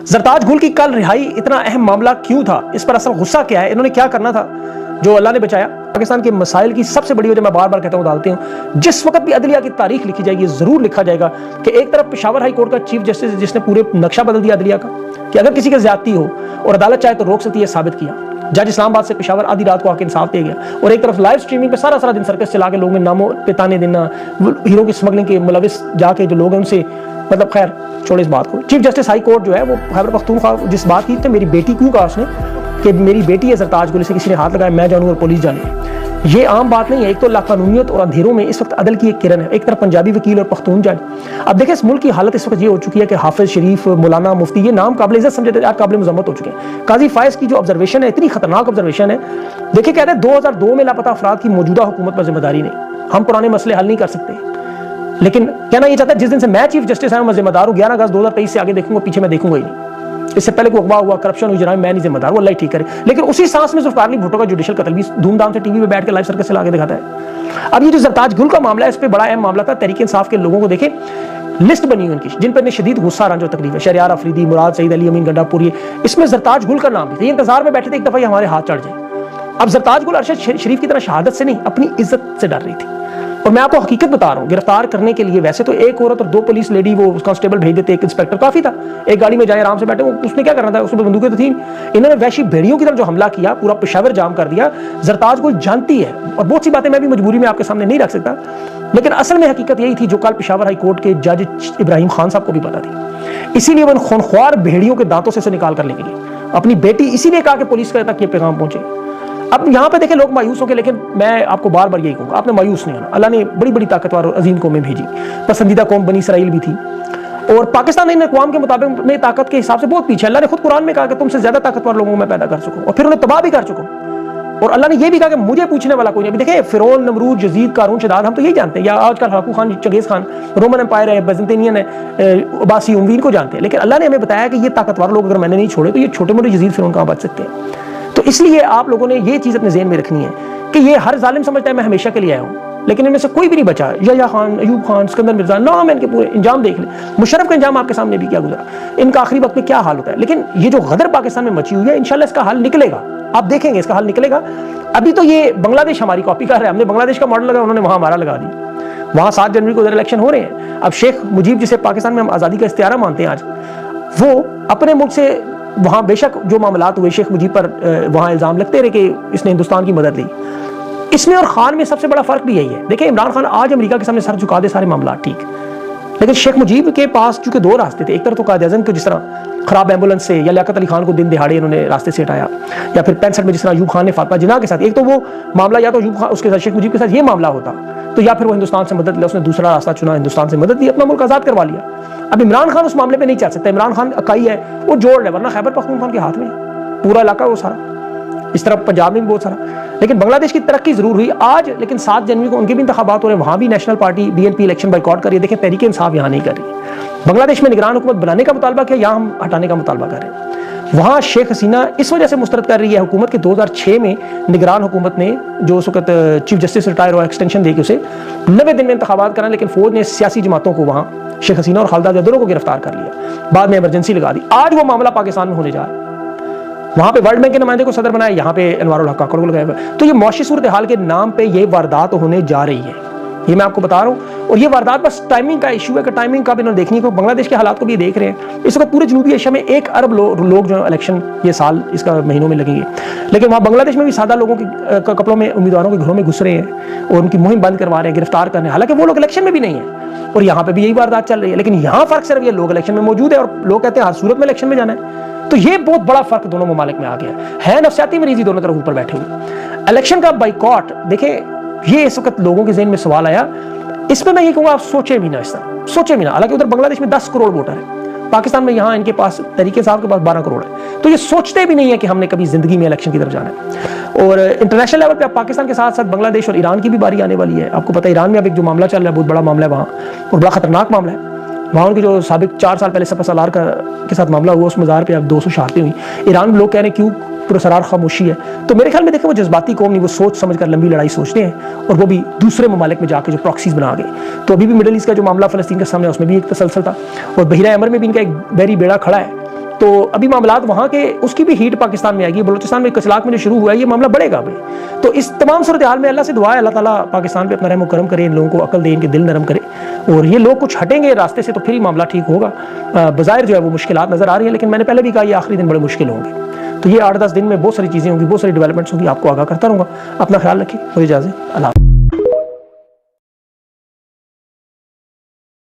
जरताज गुल की कल रिहाई इतना अहम मामला क्यों था, इस पर असल गुस्सा क्या है, इन्होंने क्या करना था जो अल्लाह ने बचाया। पाकिस्तान के मसाइल की सबसे बड़ी वजह मैं बार बार कहता हूँ, डालते हूँ, जिस वक्त भी अदलिया की तारीख लिखी जाएगी जरूर लिखा जाएगा कि एक तरफ पेशावर हाई कोर्ट का चीफ जस्टिस जिसने पूरे नक्शा बदल दिया अदलिया का, कि अगर किसी की ज्यादती हो और अदालत चाहे तो रोक सकती है, साबित किया। जज इस्लामाबाद से पेशावर आधी रात को आके इंसाफ दे गया। और एक तरफ लाइव स्ट्रीमिंग पे सारा सारा दिन सर्कस चला के लोगों में नामों पे ताने देना, हीरो की स्मगलिंग के मुलविस जाके जो लोग हैं उनसे, मतलब खैर छोड़े इस बात को। चीफ जस्टिस हाई कोर्ट जो है वो खैबर पख्तूनख्वा जिस बात की, तो मेरी बेटी क्यों कहा उसने कि मेरी बेटी है सरताज गुल, इसे किसी ने हाथ लगाया मैं जानूँ और पुलिस जाने, ये आम बात नहीं है। एक तो लाकानूनियत और अंधेरों में इस वक्त अदल की एक किरण है, एक तरफ पंजाबी वकील और पख्तून जज। अब देखिए इस मुल्क की हालत इस वक्त ये हो चुकी है कि हाफिज शरीफ, मौलाना, मुफ्ती, ये नाम काबिल इज्जत समझे थे, काबिल मजम्मत हो चुके हैं। काजी फायज की जो ऑब्जर्वेशन है इतनी खतरनाक ऑब्जर्वेशन है। देखिए कहते हैं 2002 में लापता अफराद की मौजूदा हुकूमत पर जिम्मेदारी नहीं, हम पुराने मसले हल नहीं कर सकते, लेकिन कहना ये चाहता है जिस दिन से मैं चीफ जस्टिस आया मैं जिम्मेदार हूँ, 11 अगस्त 2023 से आगे देखूंगा, पीछे मैं देखूंगा ही नहीं। इससे पहले कोई अगवा हुआ, करप्शन हुई, जनाब मैं नहीं जिम्मेदार, वो अल्लाह ठीक करे। लेकिन उसी सांस में जुल्फिकार अली भुट्टो का जुडिशियल कत्ल भी धूमधाम से टीवी पे बैठ के लाइव सर्कस चला के दिखाता है। अब ये जो जरताज गुल का मामला है, इस पे बड़ा अहम मामला था। तहरीक इंसाफ के लोगों को देखें, लिस्ट बनी हुई उनकी जिन पर शदीद गुस्सा रंज और तकलीफ है, शरियार अफरीदी, मुराद सईद, अली अमीन गंडापुरी, इसमें जरताज गुल का नाम भी था। ये इंतजार में बैठे थे एक दफा हमारे हाथ चढ़ जाए। अब जरताज गुल अरशद शरीफ की तरह शहादत से नहीं, अपनी इज्जत से डर रही थी। और मैं आपको हकीकत बता रहा हूँ, गिरफ्तार करने के लिए वैसे तो एक औरत और 2 पुलिस लेडी वो कांस्टेबल भेज देते, एक इंस्पेक्टर काफी था, एक गाड़ी में जाए आराम से बैठे। उसने क्या करना था, उसमें बंदूकें तो थी। इन्होंने वैशी भेड़ियों की तरफ जो हमला किया, पूरा पेशावर जाम कर दिया। जरताज गुल जानती है, और बहुत सी बातें मैं भी मजबूरी में आपके सामने नहीं रख सकता, लेकिन असल में हकीकत यही थी जो कल पेशावर हाई कोर्ट के जज इब्राहिम खान साहब को भी पता थी। इसीलिए वो खूनख्वार भेड़ियों के दांतों से निकाल कर लेके गए अपनी बेटी, इसीलिए कहा कि पुलिस तक ये पैगाम पहुंचे। अब यहाँ पे देखें लोग मायूस होंगे, लेकिन मैं आपको बार बार यही कहूँगा, आपने मायूस नहीं होना। अल्लाह ने बड़ी बड़ी ताकतवर और अजीम कौमें भेजी, पसंदीदा कौम बनी इसराइल भी थी, और पाकिस्तान इन अक़वाम के मुताबिक में ताकत के हिसाब से बहुत पीछे। अल्लाह ने खुद कुरान में कहा कि तुमसे ज्यादा ताकतवर लोगों को मैं पैदा कर चुका, और फिर उन्हें तबाह भी कर चुका। और अल्लाह ने यह भी कहा कि मुझे पूछने वाला कोई नहीं। अभी देखें फिरौन, नमरूद, यजीद, कारून, शदाद, हम तो यही जानते हैं, या आजकल Hulagu Khan, Genghis Khan, Roman empire है, बाइजेंटाइन है, अब्बासी, उमवीन को जानते हैं। लेकिन अल्लाह ने हमें बताया कि ये ताकतवर लोग अगर मैंने नहीं छोड़े तो ये छोटे मोटे यजीद फिरौन कहाँ बच सकते हैं। तो इसलिए आप लोगों ने ये चीज अपने ज़हन में रखनी है कि ये हर जालिम समझता है मैं हमेशा के लिए आया हूँ, लेकिन इनमें से कोई भी नहीं बचा। यहया खान, अयूब खान, सिकंदर मिर्जा, नाम है इनके पूरे, इंजाम देख ले। मुशर्रफ का इंजाम आपके सामने भी क्या गुजरा, इनका आखिरी वक्त में क्या हाल होता है। लेकिन ये जो गदर पाकिस्तान में मची हुई है, इंशाल्लाह इसका हल निकलेगा, आप देखेंगे इसका हल निकलेगा। अभी तो ये बांग्लादेश हमारी कॉपी कर रहा है, हमने बांग्लादेश का मॉडल लगा, उन्होंने वहां हमारा लगा दिया। वहां 7 जनवरी को उधर इलेक्शन हो रहे हैं। अब शेख मुजीब जिसे पाकिस्तान में हम आज़ादी का इख्तियार मानते हैं आज, वो अपने मुल्क से वहां बेशक जो मामलात हुए शेख मुजीब पर वहां इल्जाम लगते रहे कि इसने हिंदुस्तान की मदद ली। इसमें और खान में सबसे बड़ा फर्क भी यही है। देखिए इमरान खान आज अमेरिका के सामने सर झुका दे सारे मामला ठीक, लेकिन शेख मुजीब के पास चूंकि 2 रास्ते थे, एक तरफ तो कायद-ए-आज़म को जिस तरह खराब एम्बुलेंस से, या लियाकत अली खान को दिन दिहाड़े इन्होंने रास्ते से हटाया, या फिर 65 में जिस तरह अयूब खान ने फातिमा जिन्ना के साथ, एक तो वो मामला या तो अयूब खान उसके साथ शेख मुजीब के साथ ये मामला होता, तो या फिर वो हिंदुस्तान से मदद लिया, उसने दूसरा रास्ता चुना, हिंदुस्तान से मदद ली, अपना मुल्क आजाद करवा लिया। अब इमरान खान उस मामले पे नहीं चल सकता। इमरान खान इकाई है, वो जोड़ है, वरना खैबर पख्तूनख्वा के हाथ में पूरा इलाका वो सारा, इस तरफ पंजाब में भी बहुत सारा। लेकिन बांग्लादेश की तरक्की जरूर हुई आज, लेकिन 7 जनवरी को उनके भी इंतखाबात हो रहे हैं, वहां भी national party BNP election boycott कर रही है। देखें तहरीक इंसाफ यहाँ नहीं कर रही। बांग्लादेश में निगरान हुकूमत बनाने का मुतालबा किया, यहाँ हम हटाने का मुतालबा कर रहे हैं। वहां शेख हसीना इस वजह से मुस्तरद कर रही है हुकूमत के 2006 में निगरान हुकूमत ने जो उस वक्त चीफ जस्टिस रिटायर हुआ, एक्सटेंशन देकर उसे 90 दिन में इंतखाबात कराए, लेकिन फौज ने सियासी जमातों को वहां शेख हसीना और खालिदा ज़िया दोनों को गिरफ्तार कर लिया, बाद में इमरजेंसी लगा दी। आज वो मामला पाकिस्तान में होने जा रहा है। वहां पे वर्ल्ड बैंक के नुमाइंदे को सदर बनाया, यहाँ पे अनवारुल हक काकड़ को लगाया हुआ। तो ये मौशी सूरत हाल के नाम पे ये वारदात होने जा रही है, ये मैं आपको बता रहा हूँ। और ये वारदात बस टाइमिंग का इशू है कि टाइमिंग कब इन्होंने देखनी है। बांग्लादेश के हालात को भी देख रहे हैं, इस वक्त पूरे जनूबी एशिया में 1 अरब लोग जो इलेक्शन ये साल इसका महीनों में लगेंगे, लेकिन वहाँ बांग्लादेश में भी सादा लोगों के कपड़ों में उम्मीदवारों के घरों में घुस रहे हैं और उनकी मुहिम बंद करवा रहे हैं, गिरफ्तार करने, हालांकि वो लोग इलेक्शन में भी नहीं है। और यहाँ पे भी यही वारदात चल रही है, लेकिन यहाँ फर्क सिर्फ ये लोग इलेक्शन में मौजूद है और लोग कहते हैं हर सूरत में इलेक्शन में जाना है। तो ये बहुत बड़ा फर्क दोनों ममालिक में आ गया है। नफसियाती मरीजी दोनों तरफ ऊपर बैठे हुए। इलेक्शन का बाइकआउट देखें, ये इस वक्त लोगों के ज़हन में सवाल आया, इस पर मैं ये कहूँगा आप सोचे भी ना, इस तरह सोचे भी ना। हालांकि उधर बांग्लादेश में 10 करोड़ वोटर है, पाकिस्तान में यहाँ इनके पास तरीके साहब के पास 12 करोड़ है, तो ये सोचते भी नहीं है कि हमने कभी जिंदगी में इलेक्शन की तरफ जाना है। और इंटरनेशनल लेवल पे पाकिस्तान के साथ साथ बांग्लादेश और ईरान की भी बारी आने वाली है। आपको पता है ईरान में अब एक जो मामला चल रहा है बहुत बड़ा मामला है वहाँ, और बड़ा खतरनाक मामला है। वहाँ उनके जो साबिक 4 साल पहले सपा सालार के साथ मामला हुआ, उस मज़ार पे अब 200 शहादतें हुई। ईरान में लोग कह रहे हैं क्यों पुरसरार खामोशी है। तो मेरे ख्याल में देखें वो जज्बाती कौम नहीं, वो सोच समझ कर लंबी लड़ाई सोचते हैं, और वो भी दूसरे ममालिक में जाके जो प्रॉक्सीज बना गए। तो अभी भी मिडल ईस्ट का जो मामला फ़लस्तीन के सामने उसमें भी एक तसलसल था, और बहिरा अमर में भी इनका एक बहरी बेड़ा खड़ा है। तो अभी मामलात वहाँ के उसकी भी हीट पाकिस्तान में आएगी। बलूचिस्तान में कचलाक में जो शुरू हुआ है ये मामला बढ़ेगा अभी। तो इस तमाम सूरत हाल में अल्लाह से दुआ है अल्लाह ताला पाकिस्तान पे अपना रहम करम करे, इन लोगों को अकल दे, इनके दिल नरम करे और ये लोग कुछ हटेंगे रास्ते से तो फिर ही मामला ठीक होगा। बज़ाहिर जो है वो मुश्किलात नज़र आ रही है, लेकिन मैंने पहले भी कहा ये आखिरी दिन बड़े मुश्किल होंगे। तो ये 8-10 दिन में बहुत सारी चीज़ें होंगी, बहुत सारी डेवलपमेंट्स होंगी, आपको आगाह करता रहूँगा। अपना ख्याल रखिए, मुझे इजाज़त, अल्लाह।